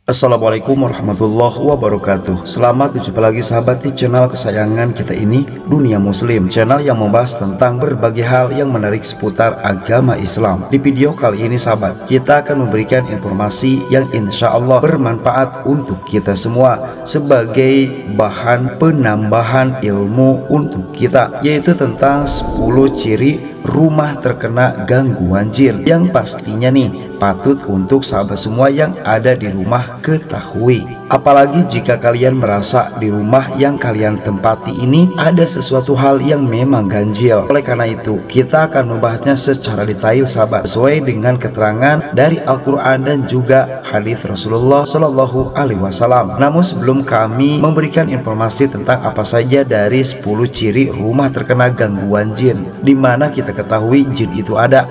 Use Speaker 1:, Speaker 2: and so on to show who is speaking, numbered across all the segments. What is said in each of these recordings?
Speaker 1: Assalamualaikum warahmatullahi wabarakatuh. Selamat berjumpa lagi sahabat di channel kesayangan kita ini, Dunia Muslim, channel yang membahas tentang berbagai hal yang menarik seputar agama Islam. Di video kali ini sahabat, kita akan memberikan informasi yang insya Allah bermanfaat untuk kita semua sebagai bahan penambahan ilmu untuk kita, yaitu tentang 10 ciri rumah terkena gangguan jin yang pastinya nih patut untuk sahabat semua yang ada di rumah ketahui. Apalagi jika kalian merasa di rumah yang kalian tempati ini ada sesuatu hal yang memang ganjil. Oleh karena itu, kita akan membahasnya secara detail sahabat, sesuai dengan keterangan dari Al-Quran dan juga hadis Rasulullah Shallallahu Alaihi Wasallam. Namun sebelum kami memberikan informasi tentang apa saja dari 10 ciri rumah terkena gangguan jin, di mana kita ketahui jin itu ada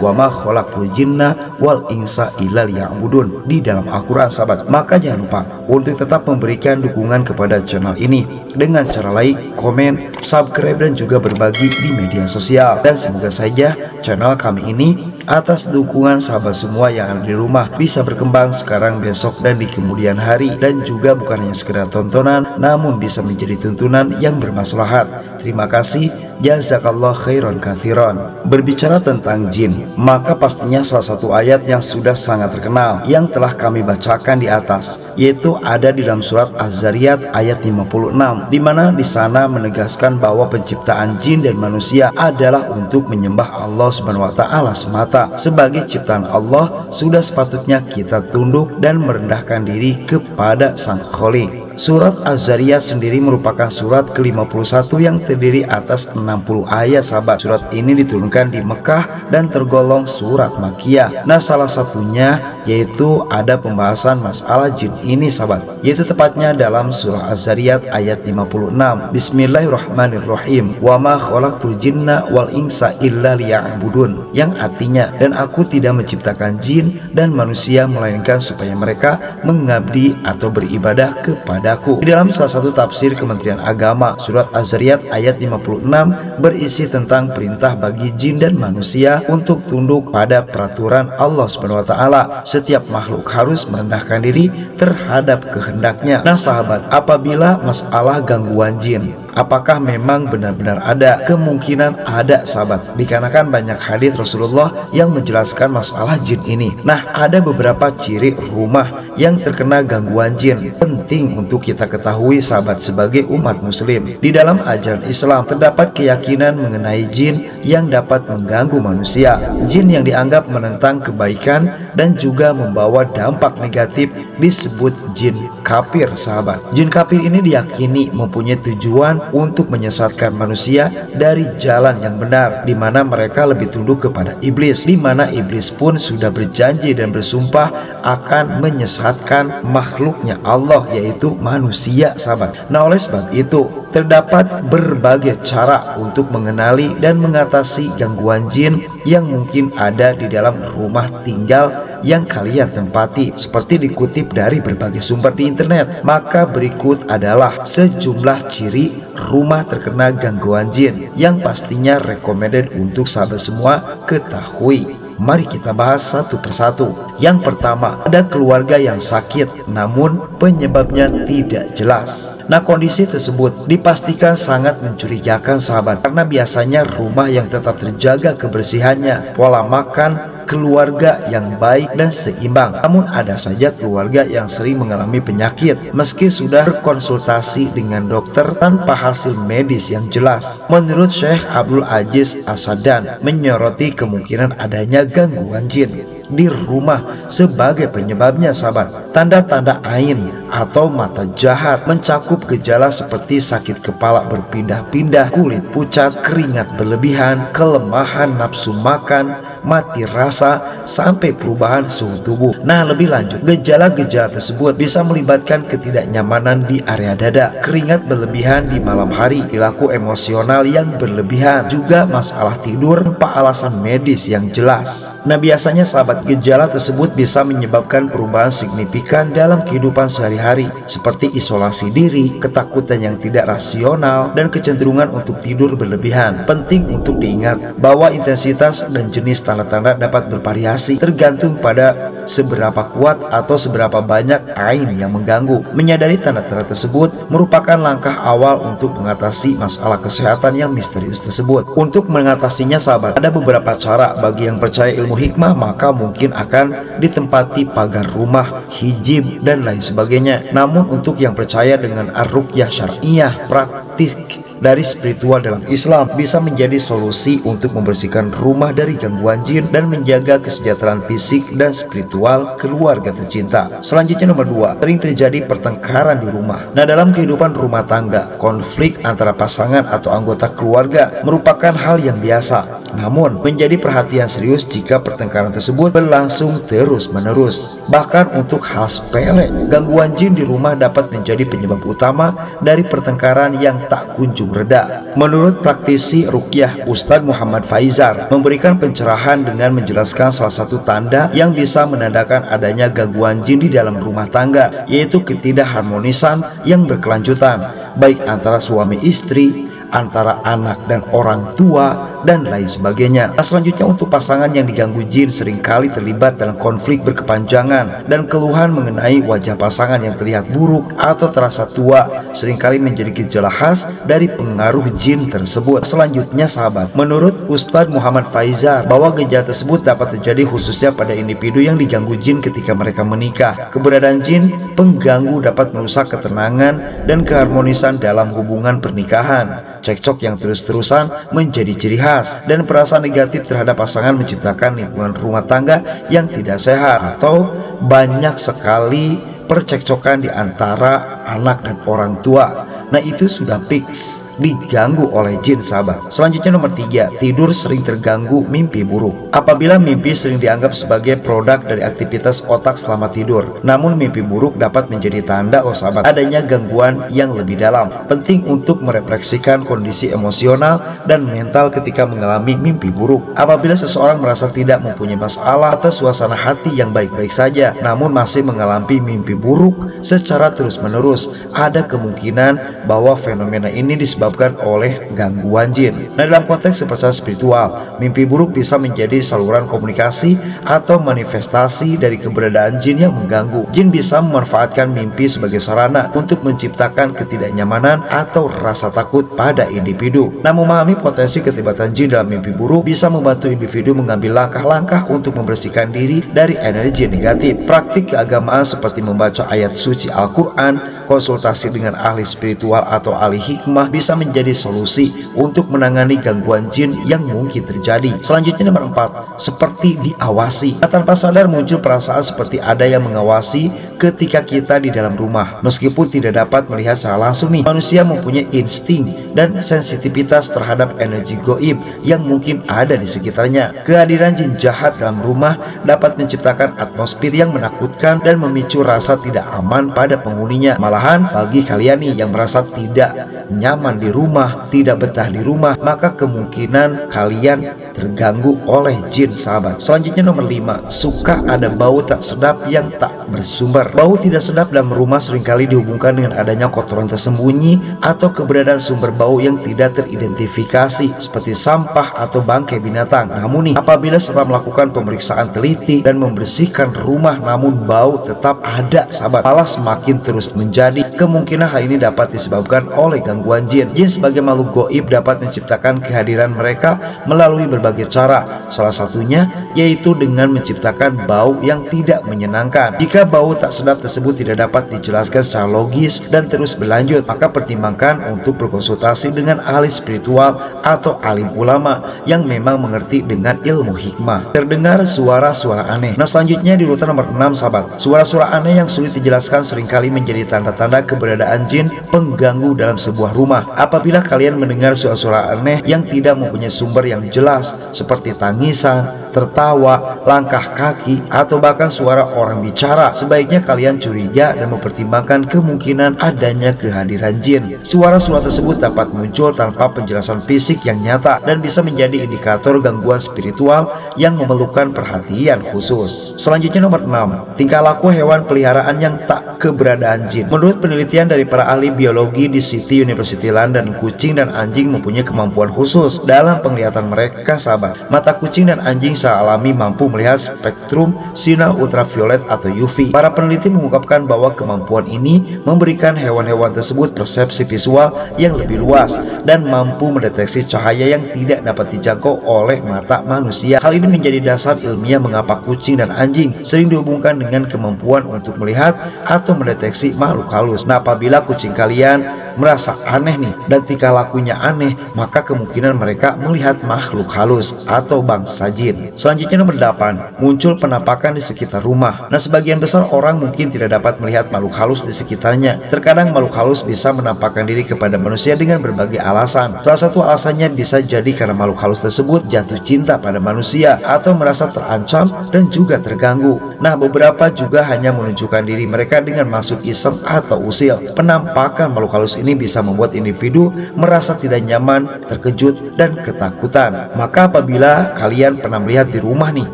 Speaker 1: wa ma khalaqtul jinna wal insa illa liya'budun di dalam Al-Quran sahabat. Maka jangan lupa untuk tetap memberikan dukungan kepada channel ini dengan cara like, komen, subscribe dan juga berbagi di media sosial. Dan semoga saja channel kami ini atas dukungan sahabat semua yang ada di rumah bisa berkembang sekarang, besok dan di kemudian hari, dan juga bukan hanya sekedar tontonan namun bisa menjadi tuntunan yang bermaslahat. Terima kasih, jazakallah khairan katsiran. Berbicara tentang jin, maka pastinya salah satu ayat yang sudah sangat terkenal yang telah kami bacakan di atas, yaitu ada di dalam surat Az-Zariyat ayat 56, di mana di sana menegaskan bahwa penciptaan jin dan manusia adalah untuk menyembah Allah Subhanahu wa taala semata. Sebagai ciptaan Allah, sudah sepatutnya kita tunduk dan merendahkan diri kepada Sang Khalik. Surat Az-Zariyat sendiri merupakan surat ke-51 yang terdiri atas 60 ayat sahabat. Surat ini diturunkan di Mekah dan tergolong surat Makkiyah. Nah, salah satunya yaitu ada pembahasan masalah jin ini sahabat, yaitu tepatnya dalam surah Az-Zariyat ayat 56. Bismillahirrahmanirrahim. Wa ma khalaqtul jinna wal insa illa liya'budun, yang artinya, dan aku tidak menciptakan jin dan manusia melainkan supaya mereka mengabdi atau beribadah kepadaku. Di dalam salah satu tafsir Kementerian Agama, surat Az-Zariyat ayat 56 berisi tentang perintah bagi jin dan manusia untuk tunduk pada peraturan Allah Subhanahu wa taala. Setiap makhluk harus merendahkan diri terhadap kehendaknya. Nah sahabat, apabila masalah gangguan jin, apakah memang benar-benar ada? Kemungkinan ada sahabat, dikarenakan banyak hadis Rasulullah yang menjelaskan masalah jin ini. Nah, ada beberapa ciri rumah yang terkena gangguan jin penting untuk kita ketahui sahabat sebagai umat muslim. Di dalam ajaran Islam terdapat keyakinan mengenai jin yang dapat mengganggu manusia. Jin yang dianggap menentang kebaikan dan juga membawa dampak negatif disebut jin kafir sahabat. Jin kafir ini diyakini mempunyai tujuan untuk menyesatkan manusia dari jalan yang benar, di mana mereka lebih tunduk kepada iblis, di mana iblis pun sudah berjanji dan bersumpah akan menyesatkan makhluknya Allah, yaitu manusia sahabat. Nah, oleh sebab itu terdapat berbagai cara untuk mengenali dan mengatasi gangguan jin yang mungkin ada di dalam rumah tinggal yang kalian tempati, seperti dikutip dari berbagai sumber di internet. Maka berikut adalah sejumlah ciri rumah terkena gangguan jin yang pastinya recommended untuk sahabat semua ketahui. Mari kita bahas satu persatu. Yang pertama, ada keluarga yang sakit namun penyebabnya tidak jelas. Nah, kondisi tersebut dipastikan sangat mencurigakan sahabat, karena biasanya rumah yang tetap terjaga kebersihannya, pola makan, keluarga yang baik dan seimbang. Namun ada saja keluarga yang sering mengalami penyakit meski sudah berkonsultasi dengan dokter tanpa hasil medis yang jelas. Menurut Syekh Abdul Aziz Asadan menyoroti kemungkinan adanya gangguan jin di rumah sebagai penyebabnya sahabat. Tanda-tanda ain atau mata jahat mencakup gejala seperti sakit kepala berpindah-pindah, kulit pucat, keringat berlebihan, kelemahan nafsu makan, mati rasa, sampai perubahan suhu tubuh. Nah, lebih lanjut, gejala-gejala tersebut bisa melibatkan ketidaknyamanan di area dada, keringat berlebihan di malam hari, perilaku emosional yang berlebihan, juga masalah tidur tanpa alasan medis yang jelas. Nah, biasanya sahabat gejala tersebut bisa menyebabkan perubahan signifikan dalam kehidupan sehari-hari, seperti isolasi diri, ketakutan yang tidak rasional, dan kecenderungan untuk tidur berlebihan. Penting untuk diingat bahwa intensitas dan jenis tanda-tanda dapat bervariasi tergantung pada seberapa kuat atau seberapa banyak ain yang mengganggu. Menyadari tanda-tanda tersebut merupakan langkah awal untuk mengatasi masalah kesehatan yang misterius tersebut. Untuk mengatasinya, sahabat, ada beberapa cara. Bagi yang percaya ilmu hikmah, maka mungkin akan ditempati pagar rumah, hijab, dan lain sebagainya. Namun untuk yang percaya dengan ar-ruqyah syar'iyah, praktik dari spiritual dalam Islam, bisa menjadi solusi untuk membersihkan rumah dari gangguan jin dan menjaga kesejahteraan fisik dan spiritual keluarga tercinta. Selanjutnya nomor 2, sering terjadi pertengkaran di rumah. Nah, dalam kehidupan rumah tangga, konflik antara pasangan atau anggota keluarga merupakan hal yang biasa. Namun, menjadi perhatian serius jika pertengkaran tersebut berlangsung terus-menerus. Bahkan untuk hal sepele, gangguan jin di rumah dapat menjadi penyebab utama dari pertengkaran yang tak kunjung reda. Menurut praktisi ruqyah Ustadz Muhammad Faizar memberikan pencerahan dengan menjelaskan salah satu tanda yang bisa menandakan adanya gangguan jin di dalam rumah tangga, yaitu ketidakharmonisan yang berkelanjutan, baik antara suami istri, antara anak dan orang tua, dan lain sebagainya. Nah, selanjutnya untuk pasangan yang diganggu jin seringkali terlibat dalam konflik berkepanjangan, dan keluhan mengenai wajah pasangan yang terlihat buruk atau terasa tua seringkali menjadi gejala khas dari pengaruh jin tersebut. Selanjutnya, sahabat, menurut Ustadz Muhammad Faizar bahwa gejala tersebut dapat terjadi khususnya pada individu yang diganggu jin ketika mereka menikah. Keberadaan jin pengganggu dapat merusak ketenangan dan keharmonisan dalam hubungan pernikahan. Cekcok yang terus-terusan menjadi ciri khas, dan perasaan negatif terhadap pasangan menciptakan lingkungan rumah tangga yang tidak sehat, atau banyak sekali percekcokan di antara anak dan orang tua. Nah, itu sudah fix diganggu oleh jin, sahabat. Selanjutnya nomor 3, tidur sering terganggu, mimpi buruk. Apabila mimpi sering dianggap sebagai produk dari aktivitas otak selama tidur, namun mimpi buruk dapat menjadi tanda, sahabat, adanya gangguan yang lebih dalam. Penting untuk merefleksikan kondisi emosional dan mental ketika mengalami mimpi buruk. Apabila seseorang merasa tidak mempunyai masalah atau suasana hati yang baik-baik saja, namun masih mengalami mimpi buruk secara terus-menerus, ada kemungkinan bahwa fenomena ini disebabkan oleh gangguan jin. Nah, dalam konteks kepercayaan spiritual, mimpi buruk bisa menjadi saluran komunikasi atau manifestasi dari keberadaan jin yang mengganggu. Jin bisa memanfaatkan mimpi sebagai sarana untuk menciptakan ketidaknyamanan atau rasa takut pada individu. Nah, memahami potensi keterlibatan jin dalam mimpi buruk bisa membantu individu mengambil langkah-langkah untuk membersihkan diri dari energi negatif. Praktik keagamaan seperti membaca ayat suci Al-Quran, konsultasi dengan ahli spiritual atau ahli hikmah bisa menjadi solusi untuk menangani gangguan jin yang mungkin terjadi. Selanjutnya nomor 4, seperti diawasi. Nah, tanpa sadar muncul perasaan seperti ada yang mengawasi ketika kita di dalam rumah. Meskipun tidak dapat melihat secara langsung nih, manusia mempunyai insting dan sensitivitas terhadap energi goib yang mungkin ada di sekitarnya. Kehadiran jin jahat dalam rumah dapat menciptakan atmosfer yang menakutkan dan memicu rasa tidak aman pada penghuninya. Malahan bagi kalian nih yang merasa tidak nyaman di rumah, tidak betah di rumah, maka kemungkinan kalian terganggu oleh jin, sahabat. Selanjutnya nomor 5, suka ada bau tak sedap yang tak bersumber. Bau tidak sedap dalam rumah seringkali dihubungkan dengan adanya kotoran tersembunyi atau keberadaan sumber bau yang tidak teridentifikasi seperti sampah atau bangkai binatang. Namun nih, apabila setelah melakukan pemeriksaan teliti dan membersihkan rumah namun bau tetap ada, sahabat, malah semakin terus menjadi, kemungkinan hal ini dapat disebabkan oleh gangguan jin. Jin sebagai makhluk goib dapat menciptakan kehadiran mereka melalui berbagai cara. Salah satunya yaitu dengan menciptakan bau yang tidak menyenangkan. Jika bau tak sedap tersebut tidak dapat dijelaskan secara logis dan terus berlanjut, maka pertimbangkan untuk berkonsultasi dengan ahli spiritual atau alim ulama yang memang mengerti dengan ilmu hikmah. Terdengar suara-suara aneh. Nah, selanjutnya di urutan nomor 6, sahabat, suara-suara aneh yang sulit dijelaskan seringkali menjadi tanda-tanda keberadaan jin pengganggu dalam sebuah rumah. Apabila kalian mendengar suara-suara aneh yang tidak mempunyai sumber yang jelas seperti tangisan, tertawa, langkah kaki, atau bahkan suara orang bicara, suara, sebaiknya kalian curiga dan mempertimbangkan kemungkinan adanya kehadiran jin. Suara-suara tersebut dapat muncul tanpa penjelasan fisik yang nyata dan bisa menjadi indikator gangguan spiritual yang memerlukan perhatian khusus. Selanjutnya nomor 6, tingkah laku hewan peliharaan yang tak keberadaan jin. Menurut penelitian dari para ahli biologi di City University London, kucing dan anjing mempunyai kemampuan khusus dalam penglihatan mereka, sahabat. Mata kucing dan anjing secara alami mampu melihat spektrum sinar ultraviolet atau UV. Para peneliti mengungkapkan bahwa kemampuan ini memberikan hewan-hewan tersebut persepsi visual yang lebih luas dan mampu mendeteksi cahaya yang tidak dapat dijangkau oleh mata manusia. Hal ini menjadi dasar ilmiah mengapa kucing dan anjing sering dihubungkan dengan kemampuan untuk melihat atau mendeteksi makhluk halus. Nah, apabila kucing kalian merasa aneh nih dan tingkah lakunya aneh, maka kemungkinan mereka melihat makhluk halus atau bangsa jin. Selanjutnya nomor 8, muncul penampakan di sekitar rumah. Nah, sebagian besar orang mungkin tidak dapat melihat makhluk halus di sekitarnya. Terkadang makhluk halus bisa menampakkan diri kepada manusia dengan berbagai alasan. Salah satu alasannya bisa jadi karena makhluk halus tersebut jatuh cinta pada manusia atau merasa terancam dan juga terganggu. Nah, beberapa juga hanya menunjukkan diri mereka dengan maksud iseng atau usil. Penampakan makhluk halus ini bisa membuat individu merasa tidak nyaman, terkejut, dan ketakutan. Maka apabila kalian pernah melihat di rumah nih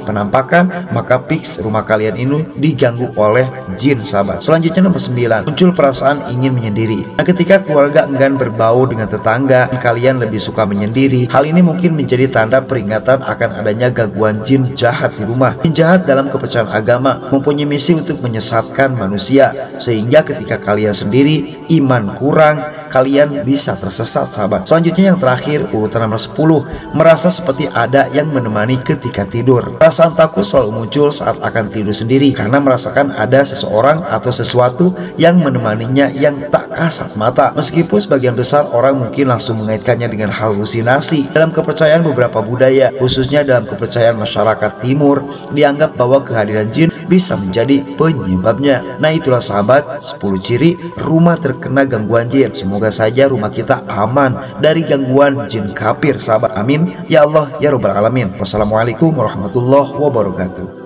Speaker 1: penampakan, maka fix rumah kalian ini diganggu oleh jin, sahabat. Selanjutnya nomor 9, muncul perasaan ingin menyendiri. Nah, ketika keluarga enggan berbau dengan tetangga, kalian lebih suka menyendiri. Hal ini mungkin menjadi tanda peringatan akan adanya gangguan jin jahat di rumah. Jin jahat dalam kepercayaan agama mempunyai misi untuk menyesatkan manusia, sehingga ketika kalian sendiri, iman kurang, kalian bisa tersesat, sahabat. Selanjutnya yang terakhir, urutan nomor 10, merasa seperti ada yang menemani ketika tidur. Perasaan takut selalu muncul saat akan tidur sendiri karena merasakan ada seseorang atau sesuatu yang menemaninya yang tak kasat mata. Meskipun sebagian besar orang mungkin langsung mengaitkannya dengan halusinasi, dalam kepercayaan beberapa budaya, khususnya dalam kepercayaan masyarakat timur, dianggap bahwa kehadiran jin bisa menjadi penyebabnya. Nah, itulah sahabat 10 ciri rumah terkena gangguan jin. Semoga saja rumah kita aman dari gangguan jin kafir, sahabat. Amin ya Allah ya Rabbal Alamin. Wassalamualaikum warahmatullahi wabarakatuh.